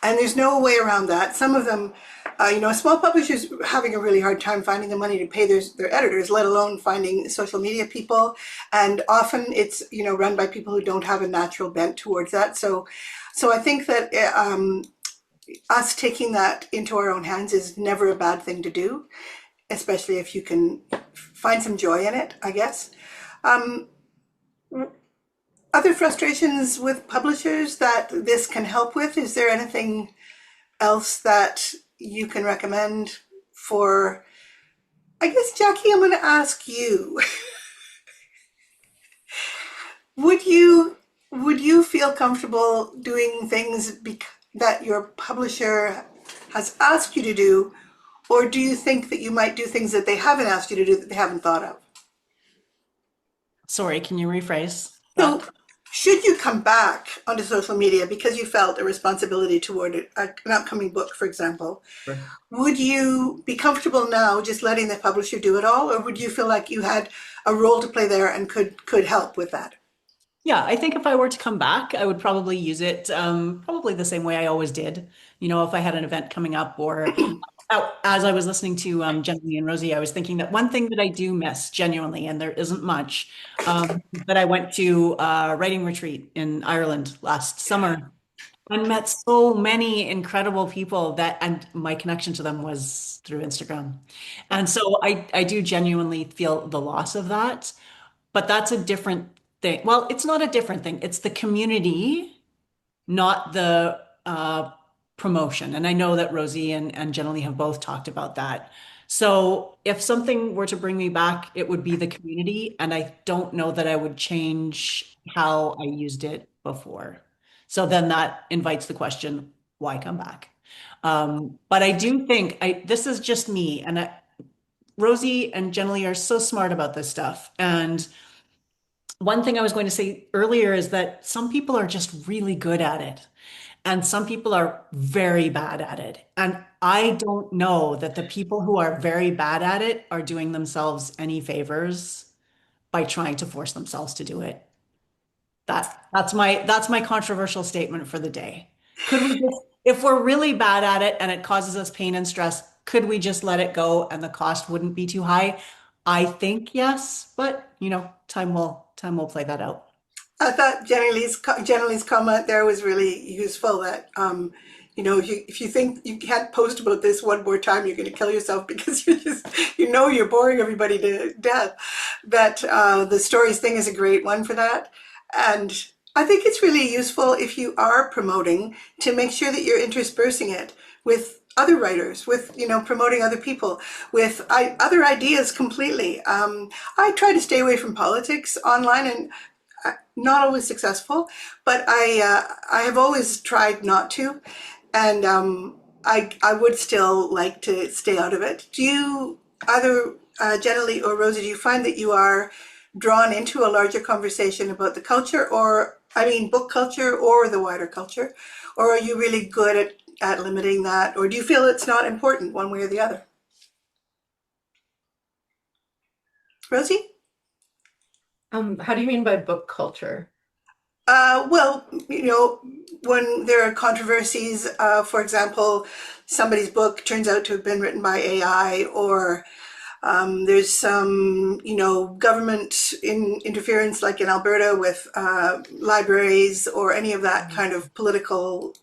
Speaker 1: and there's no way around that. Some of them, small publishers having a really hard time finding the money to pay their editors, let alone finding social media people. And often it's run by people who don't have a natural bent towards that. So I think that us taking that into our own hands is never a bad thing to do, especially if you can find some joy in it, I guess. Other frustrations with publishers that this can help with? Is there anything else that you can recommend for, I guess, Jackie, I'm going to ask you. Would you feel comfortable doing things that your publisher has asked you to do, or do you think that you might do things that they haven't asked you to do that they haven't thought of?
Speaker 4: Sorry, can you rephrase
Speaker 1: So,
Speaker 4: that?
Speaker 1: should you come back onto social media because you felt a responsibility toward an upcoming book, for example,
Speaker 4: Sure.
Speaker 1: would you be comfortable now just letting the publisher do it all, or would you feel like you had a role to play there and could help with that?
Speaker 4: Yeah, I think if I were to come back, I would probably use it probably the same way I always did. If I had an event coming up, or as I was listening to Jenny and Rosie, I was thinking that one thing that I do miss genuinely, and there isn't much, but I went to a writing retreat in Ireland last summer and met so many incredible people and my connection to them was through Instagram. And so I do genuinely feel the loss of that. But that's a different thing. Well, it's not a different thing. It's the community, not the promotion. And I know that Rosie and Jenny have both talked about that. So if something were to bring me back, it would be the community. And I don't know that I would change how I used it before. So then that invites the question, why come back? But I do think this is just me, and Rosie and Jenny are so smart about this stuff. And one thing I was going to say earlier is that some people are just really good at it, and some people are very bad at it. And I don't know that the people who are very bad at it are doing themselves any favors by trying to force themselves to do it. That's my controversial statement for the day. Could we just, if we're really bad at it and it causes us pain and stress, could we just let it go and the cost wouldn't be too high? I think yes, but time will play that out.
Speaker 1: I thought Jenny Lee's comment there was really useful. That if you think you can't post about this one more time, you're going to kill yourself because you're boring everybody to death. That the stories thing is a great one for that, and I think it's really useful if you are promoting to make sure that you're interspersing it with other writers, with promoting other people, with other ideas completely. I try to stay away from politics online, and not always successful, but I have always tried not to, and I would still like to stay out of it. Do you either Jenny or Rosie? Do you find that you are drawn into a larger conversation about the culture, or I mean, book culture or the wider culture, or are you really good at limiting that, or do you feel it's not important one way or the other? Rosie?
Speaker 3: How do you mean by book culture?
Speaker 1: Well, when there are controversies, for example, somebody's book turns out to have been written by AI, or there's some, government interference, like in Alberta with libraries, or any of that kind of political,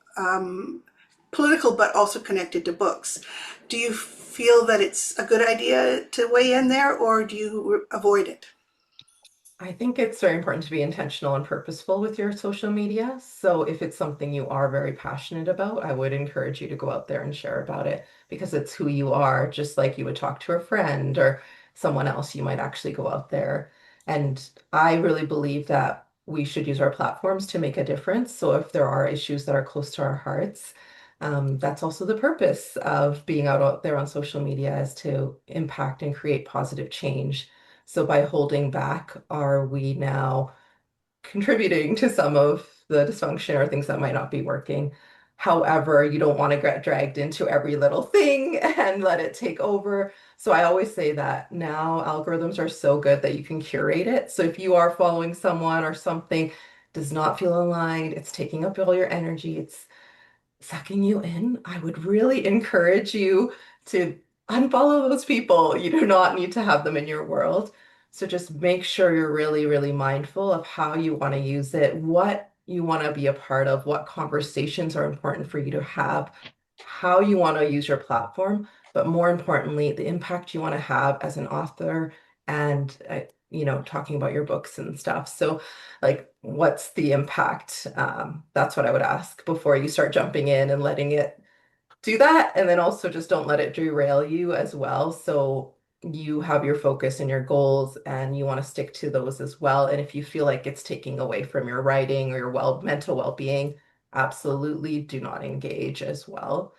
Speaker 1: but also connected to books. Do you feel that it's a good idea to weigh in there, or do you avoid it?
Speaker 3: I think it's very important to be intentional and purposeful with your social media. So if it's something you are very passionate about, I would encourage you to go out there and share about it because it's who you are, just like you would talk to a friend or someone else, you might actually go out there. And I really believe that we should use our platforms to make a difference. So if there are issues that are close to our hearts, that's also the purpose of being out there on social media, is to impact and create positive change. So by holding back, are we now contributing to some of the dysfunction or things that might not be working? However, you don't want to get dragged into every little thing and let it take over. So I always say that now algorithms are so good that you can curate it. So if you are following someone or something does not feel aligned, it's taking up all your energy, it's sucking you in, I would really encourage you to unfollow those people. You do not need to have them in your world. So just make sure you're really, really mindful of how you want to use it, what you want to be a part of, what conversations are important for you to have, how you want to use your platform, but more importantly, the impact you want to have as an author and talking about your books and stuff. So like, what's the impact? That's what I would ask before you start jumping in and letting it do that. And then also just don't let it derail you as well. So you have your focus and your goals and you want to stick to those as well. And if you feel like it's taking away from your writing or your mental well-being, absolutely do not engage as well.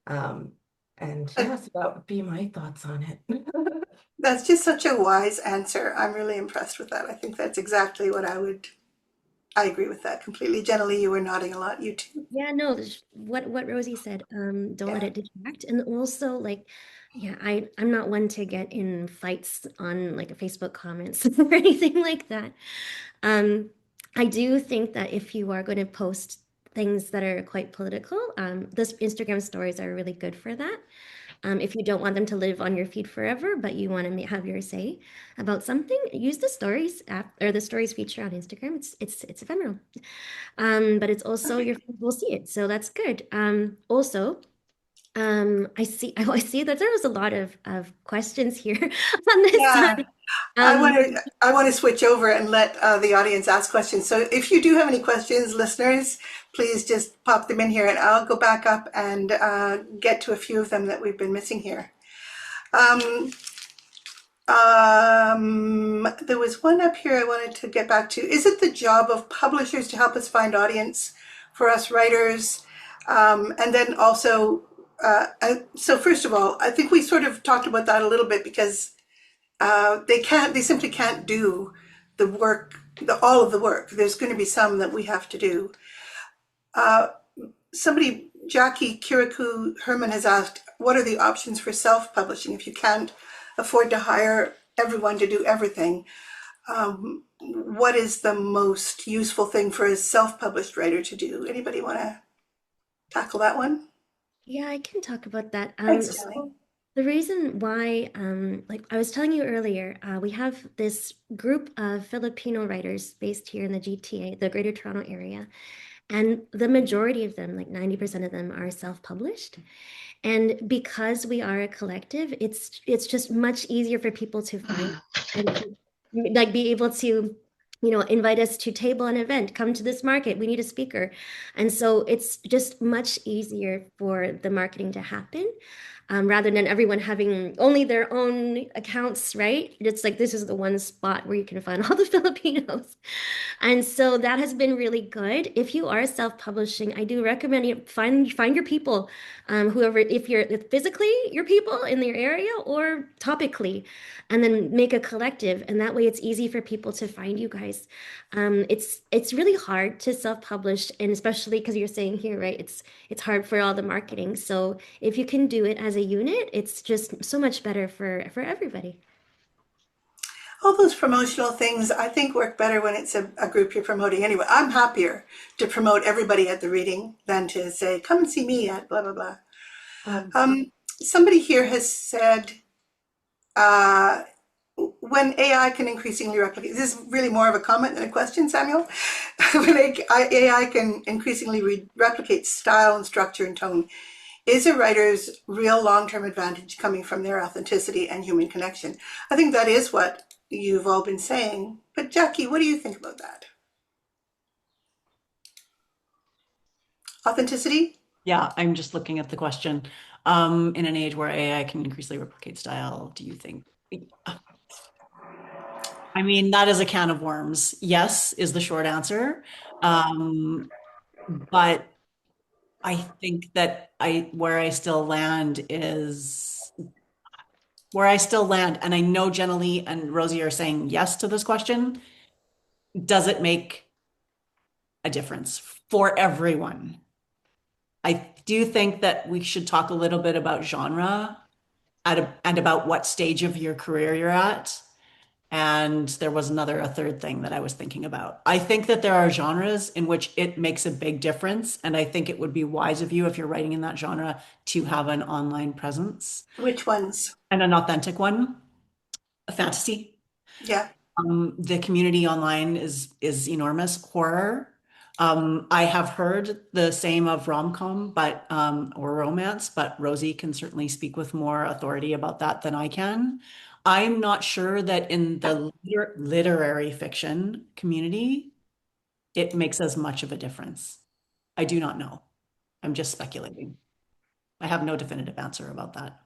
Speaker 3: Um, and
Speaker 1: Uh,
Speaker 3: yeah, so that would be my thoughts on it.
Speaker 1: That's just such a wise answer. I'm really impressed with that. I think that's exactly what I agree with that completely. Jenny, you were nodding a lot. You too.
Speaker 2: Yeah, no, what Rosie said, don't let
Speaker 1: Yeah.
Speaker 2: it distract. And also like, yeah, I'm not one to get in fights on like a Facebook comments or anything like that. Um, I do think that if you are going to post things that are quite political, those Instagram stories are really good for that. If you don't want them to live on your feed forever, but you want to have your say about something, use the stories app or the stories feature on Instagram. It's ephemeral. But it's also your friends will see it, so that's good. Also, I see that there was a lot of questions here on this
Speaker 1: Yeah.
Speaker 2: side.
Speaker 1: I want
Speaker 2: Um,
Speaker 1: to I want to switch over and let the audience ask questions. So if you do have any questions, listeners, please just pop them in here, and I'll go back up and get to a few of them that we've been missing here. Um, there was one up here I wanted to get back to. Is it the job of publishers to help us find audience for us writers? And then also, so first of all, I think we sort of talked about that a little bit, because they simply can't do the work, all of the work. There's going to be some that we have to do. Uh, Somebody Jackie Kirikou Herman has asked, what are the options for self-publishing if you can't afford to hire everyone to do everything? What is the most useful thing for a self-published writer to do? Anybody want to tackle that one?
Speaker 2: Yeah, I can talk about that.
Speaker 1: Thanks, Jenny.
Speaker 2: So the reason why, like I was telling you earlier, we have this group of Filipino writers based here in the GTA, the Greater Toronto area, and the majority of them, like 90% of them, are self-published. And because we are a collective, it's just much easier for people to find and to, like be able to, invite us to table an event, come to this market, we need a speaker. And so it's just much easier for the marketing to happen. Rather than everyone having only their own accounts, right? It's like this is the one spot where you can find all the Filipinos. And so that has been really good. If you are self-publishing, I do recommend you find your people, whoever, if you're physically your people in your area or topically, and then make a collective. And that way it's easy for people to find you guys. It's really hard to self-publish, and especially because you're saying here, right? It's hard for all the marketing. So if you can do it as a unit, it's just so much better for everybody.
Speaker 1: All those promotional things, I think, work better when it's a group you're promoting anyway. I'm happier to promote everybody at the reading than to say, come and see me at blah, blah, blah. Somebody here has said, uh, when AI can increasingly replicate, this is really more of a comment than a question, Samuel. When AI can increasingly replicate style and structure and tone, is a writer's real long-term advantage coming from their authenticity and human connection? I think that is what you've all been saying. But Jackie, what do you think about that? Authenticity?
Speaker 4: Yeah, I'm just looking at the question. In an age where AI can increasingly replicate style, do you think? I mean, that is a can of worms. Yes, is the short answer. But I think that where I still land, and I know Jenna Lee and Rosie are saying yes to this question. Does it make a difference for everyone? I do think that we should talk a little bit about genre and about what stage of your career you're at. And there was a third thing that I was thinking about. I think that there are genres in which it makes a big difference. And I think it would be wise of you, if you're writing in that genre, to have an online presence
Speaker 1: Which ones?
Speaker 4: and an authentic one, a fantasy.
Speaker 1: Yeah.
Speaker 4: The community online is enormous. Horror. I have heard the same of rom-com, but or romance, but Rosie can certainly speak with more authority about that than I can. I'm not sure that in the literary fiction community, it makes as much of a difference. I do not know. I'm just speculating. I have no definitive answer about that.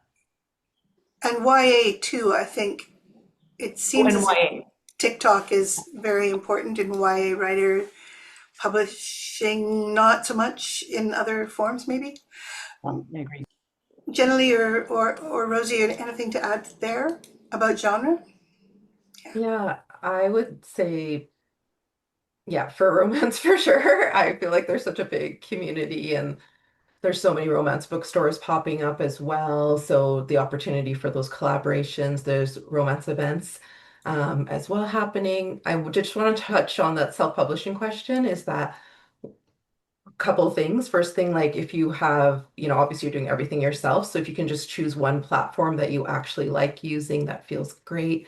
Speaker 1: And YA too, I think it
Speaker 4: Oh,
Speaker 1: seems
Speaker 4: and
Speaker 1: as if
Speaker 4: YA.
Speaker 1: TikTok is very important in YA writer publishing, not so much in other forms, maybe.
Speaker 4: I agree.
Speaker 1: Jenny or Rosie, anything to add there about genre?
Speaker 3: Yeah, I would say, yeah, for romance for sure. I feel like there's such a big community and there's so many romance bookstores popping up as well. So the opportunity for those collaborations, there's romance events as well happening. Just want to touch on that self-publishing question is that couple of things. First thing, like if you have, obviously you're doing everything yourself. So if you can just choose one platform that you actually like using that feels great,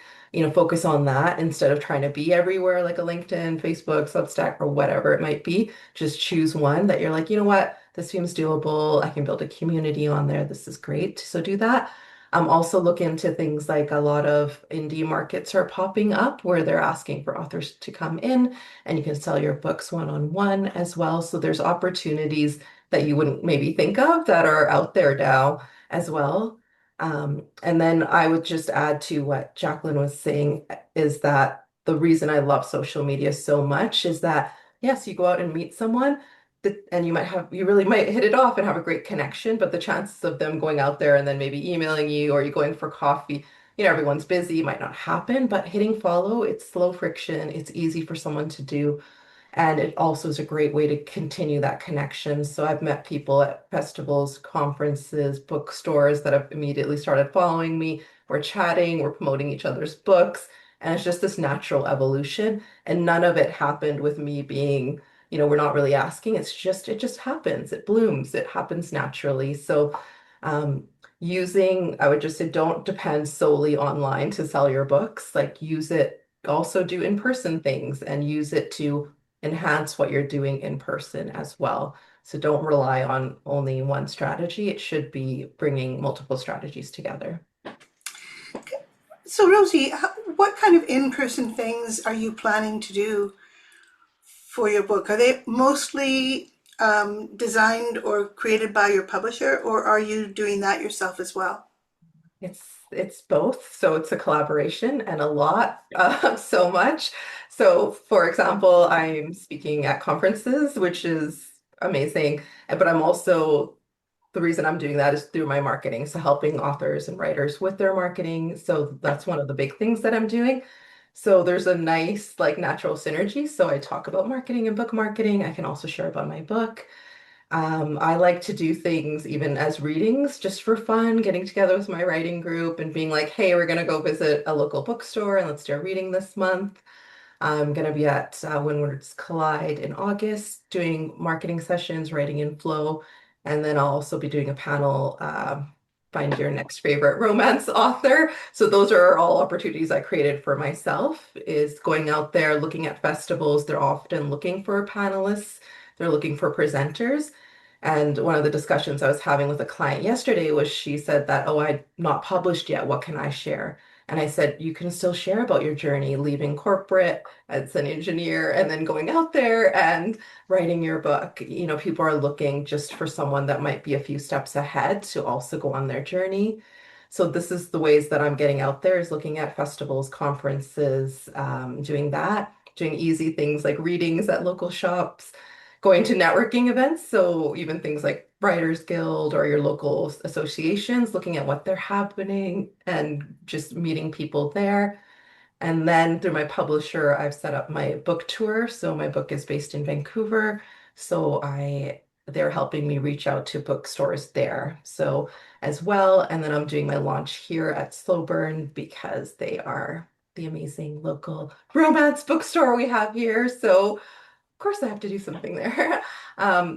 Speaker 3: focus on that instead of trying to be everywhere like a LinkedIn, Facebook, Substack, or whatever it might be. Just choose one that you're like, you know what, this seems doable. I can build a community on there. This is great. So do that. Also look into things like a lot of indie markets are popping up where they're asking for authors to come in and you can sell your books one-on-one as well. So there's opportunities that you wouldn't maybe think of that are out there now as well. And then I would just add to what Jacqueline was saying is that the reason I love social media so much is that, yes, you go out and meet someone and you really might hit it off and have a great connection, but the chances of them going out there and then maybe emailing you or you going for coffee, everyone's busy, might not happen, but hitting follow, it's slow friction, it's easy for someone to do. And it also is a great way to continue that connection. So I've met people at festivals, conferences, bookstores that have immediately started following me. We're chatting, we're promoting each other's books, and it's just this natural evolution. And none of it happened with me being, we're not really asking. It just happens. It blooms. It happens naturally. So um, I would just say, don't depend solely online to sell your books. Like use it, also do in-person things and use it to enhance what you're doing in person as well. So don't rely on only one strategy. It should be bringing multiple strategies together.
Speaker 1: So, Rosie, what kind of in-person things are you planning to do for your book? Are they mostly designed or created by your publisher, or are you doing that yourself as well?
Speaker 3: It's both. So it's a collaboration and a lot, so much. So for example, I'm speaking at conferences, which is amazing. But I'm also the reason I'm doing that is through my marketing. So helping authors and writers with their marketing. So that's one of the big things that I'm doing. So there's a nice like natural synergy. So I talk about marketing and book marketing. I can also share about my book. I like to do things even as readings just for fun, getting together with my writing group and being like, hey, we're going to go visit a local bookstore and let's do a reading this month. I'm going to be at When Words Collide in August doing marketing sessions, writing in flow. And then I'll also be doing a panel, Find Your Next Favorite Romance Author. So those are all opportunities I created for myself, is going out there, looking at festivals. They're often looking for panelists. They're looking for presenters. And one of the discussions I was having with a client yesterday was she said that, oh, I'm not published yet. What can I share? And I said, you can still share about your journey leaving corporate as an engineer and then going out there and writing your book. People are looking just for someone that might be a few steps ahead to also go on their journey. So this is the ways that I'm getting out there, is looking at festivals, conferences, doing that, doing easy things like readings at local shops, going to networking events. So even things like Writers Guild or your local associations, looking at what they're happening and just meeting people there. And then through my publisher, I've set up my book tour. So my book is based in Vancouver. So they're helping me reach out to bookstores there. So as well. And then I'm doing my launch here at Slow Burn because they are the amazing local romance bookstore we have here. So course I have to do something there.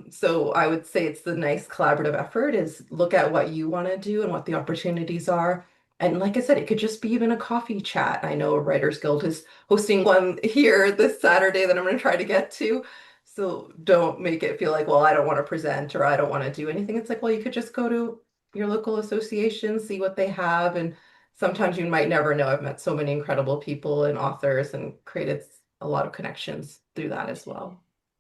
Speaker 3: So I would say it's the nice collaborative effort, is look at what you want to do and what the opportunities are. And like I said, it could just be even a coffee chat. I know Writers Guild is hosting one here this Saturday that I'm going to try to get to. So don't make it feel like, well, I don't want to present or I don't want to do anything. It's like, well, you could just go to your local association, see what they have. And sometimes you might never know. I've met so many incredible people and authors and created a lot of connections through that as well.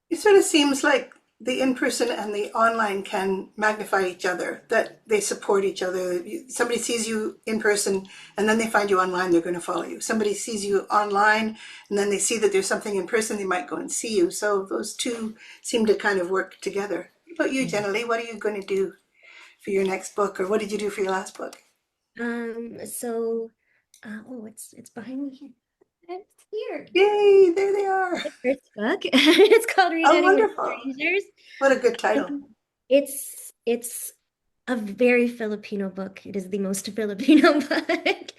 Speaker 1: It sort of seems like the in-person and the online can magnify each other, that they support each other. Somebody sees you in person and then they find you online, they're going to follow you. Somebody sees you online and then they see that there's something in person, they might go and see you. So those two seem to kind of work together. What about you, Jenna Lee? What are you going to do for your next book, or what did you do for your last book?
Speaker 2: So, oh, it's behind me here. It's here.
Speaker 1: Yay, there they are.
Speaker 2: The first book. It's called
Speaker 1: Oh,
Speaker 2: Resetting with
Speaker 1: wonderful.
Speaker 2: Strangers.
Speaker 1: What a good title.
Speaker 2: It's a very Filipino book. It is the most Filipino book,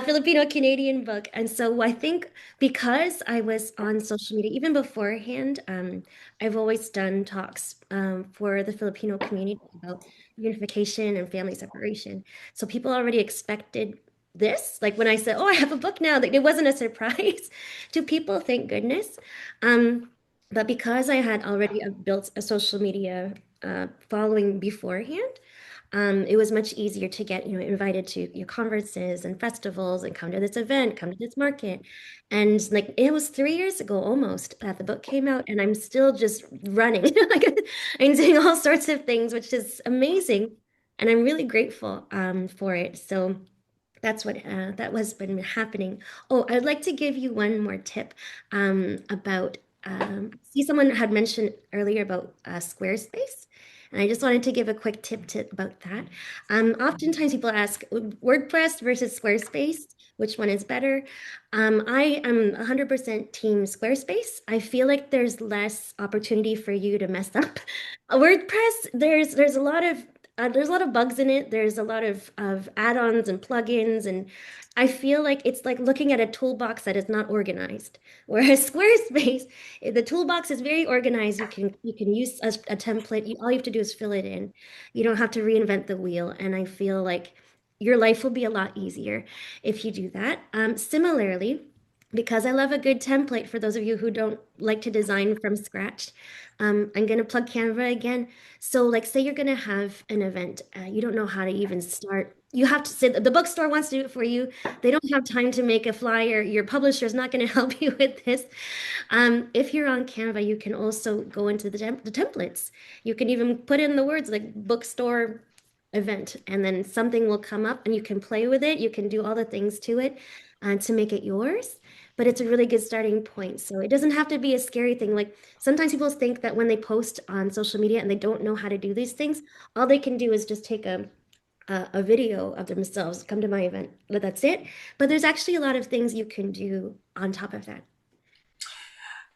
Speaker 2: Filipino Canadian book. And so I think because I was on social media even beforehand, I've always done talks for the Filipino community about unification and family separation. So people already expected this. Like when I said, "Oh, I have a book now," like it wasn't a surprise to people, thank goodness. But because I had already built a social media following beforehand, it was much easier to get, invited to your conferences and festivals and come to this event, come to this market. And like it was 3 years ago almost that the book came out, and I'm still just running. Like I'm doing all sorts of things, which is amazing. And I'm really grateful for it. So that was been happening. Oh, I'd like to give you one more tip about see, someone had mentioned earlier about Squarespace. And I just wanted to give a quick tip about that. Oftentimes people ask WordPress versus Squarespace, which one is better? I am 100% team Squarespace. I feel like there's less opportunity for you to mess up. WordPress, there's a lot of bugs in it. There's a lot of add-ons and plugins, and I feel like it's like looking at a toolbox that is not organized. Whereas Squarespace, the toolbox is very organized. You can use a template. All you have to do is fill it in. You don't have to reinvent the wheel. And I feel like your life will be a lot easier if you do that. Similarly, because I love a good template for those of you who don't like to design from scratch, I'm going to plug Canva again. So, like, say you're going to have an event, you don't know how to even start. You have to say the bookstore wants to do it for you. They don't have time to make a flyer. Your publisher is not going to help you with this. If you're on Canva, you can also go into the templates. You can even put in the words like bookstore event, and then something will come up and you can play with it. You can do all the things to it to make it yours. But it's a really good starting point. So it doesn't have to be a scary thing. Like sometimes people think that when they post on social media and they don't know how to do these things, all they can do is just take a video of themselves, come to my event, but that's it. But there's actually a lot of things you can do on top of that.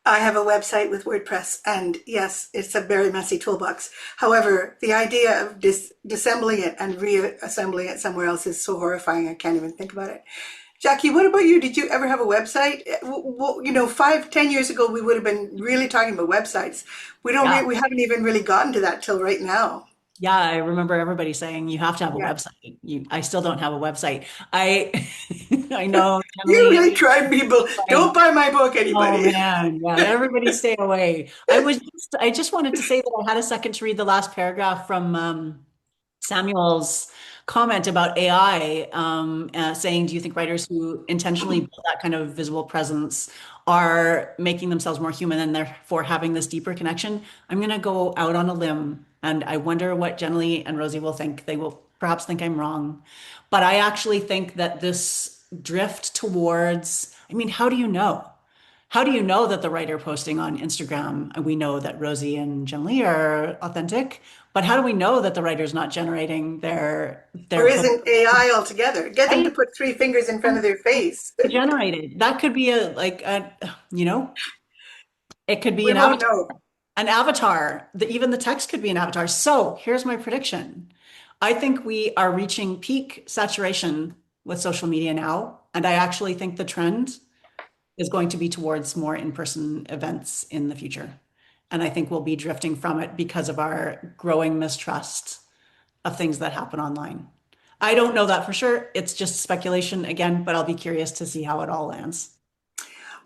Speaker 1: I have a website with WordPress, and yes, it's a very messy toolbox. However, the idea of disassembling it and reassembling it somewhere else is so horrifying, I can't even think about it. Jackie, what about you? Did you ever have a website? Well, 5, 10 years ago, we would have been really talking about websites.
Speaker 4: Yeah.
Speaker 1: We haven't even really gotten to that till right now.
Speaker 4: Yeah, I remember everybody saying you have to have a
Speaker 1: Yeah.
Speaker 4: website. I still don't have a website. I I know
Speaker 1: You
Speaker 4: generally
Speaker 1: really tried, people. Don't buy my book,
Speaker 4: oh
Speaker 1: anybody.
Speaker 4: man, yeah, everybody stay away. I just wanted to say that I had a second to read the last paragraph from Samuel's comment about AI, saying, do you think writers who intentionally build that kind of visible presence are making themselves more human and therefore having this deeper connection? I'm going to go out on a limb and I wonder what Jenny and Rosie will think. They will perhaps think I'm wrong. But I actually think that this drift towards, I mean, how do you know? How do you know that the writer posting on Instagram, and we know that Rosie and Jenny are authentic, but how do we know that the writer's not generating
Speaker 1: Or
Speaker 4: their post
Speaker 1: isn't AI altogether? Get them to put 3 fingers in front of their face.
Speaker 4: generated? That could be it could be
Speaker 1: We won't know.
Speaker 4: an avatar. Even the text could be an avatar. So here's my prediction. I think we are reaching peak saturation with social media now, and I actually think the trend is going to be towards more in-person events in the future. And I think we'll be drifting from it because of our growing mistrust of things that happen online. I don't know that for sure. It's just speculation again, but I'll be curious to see how it all lands.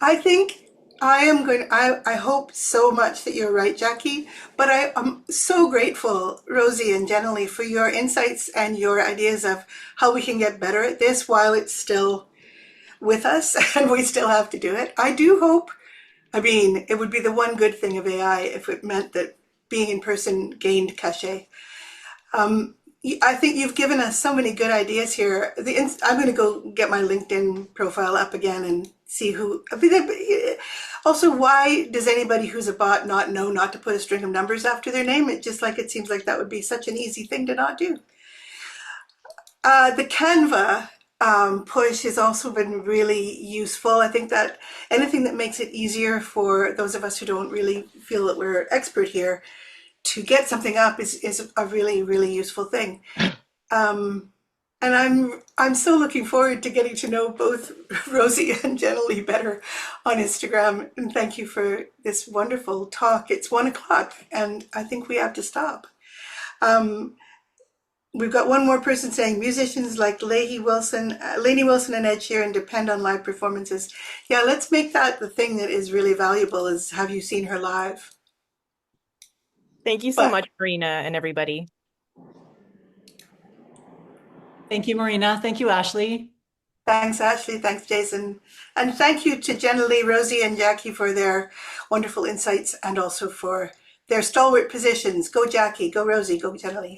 Speaker 1: I think I hope so much that you're right, Jackie, but I am so grateful, Rosie and Jenny, for your insights and your ideas of how we can get better at this while it's still with us and we still have to do it. I do hope, I mean, it would be the one good thing of AI if it meant that being in person gained cachet. I think you've given us so many good ideas here. I'm going to go get my LinkedIn profile up again and see who. Also, why does anybody who's a bot not know not to put a string of numbers after their name? It seems like that would be such an easy thing to not do. The Canva push has also been really useful. I think that anything that makes it easier for those of us who don't really feel that we're expert here to get something up is a really, really useful thing. And I'm so looking forward to getting to know both Rosie and Jenny better on Instagram. And thank you for this wonderful talk. It's 1:00 and I think we have to stop. We've got one more person saying musicians like Lainey Wilson and Ed Sheeran depend on live performances. Yeah, let's make that the thing that is really valuable is have you seen her live?
Speaker 5: Thank you so much, Marina and everybody.
Speaker 4: Thank you, Marina. Thank you, Ashley.
Speaker 1: Thanks, Ashley. Thanks, Jason. And thank you to Jenny, Rosie, and Jackie for their wonderful insights and also for their stalwart positions. Go Jackie, go Rosie, go Jenny.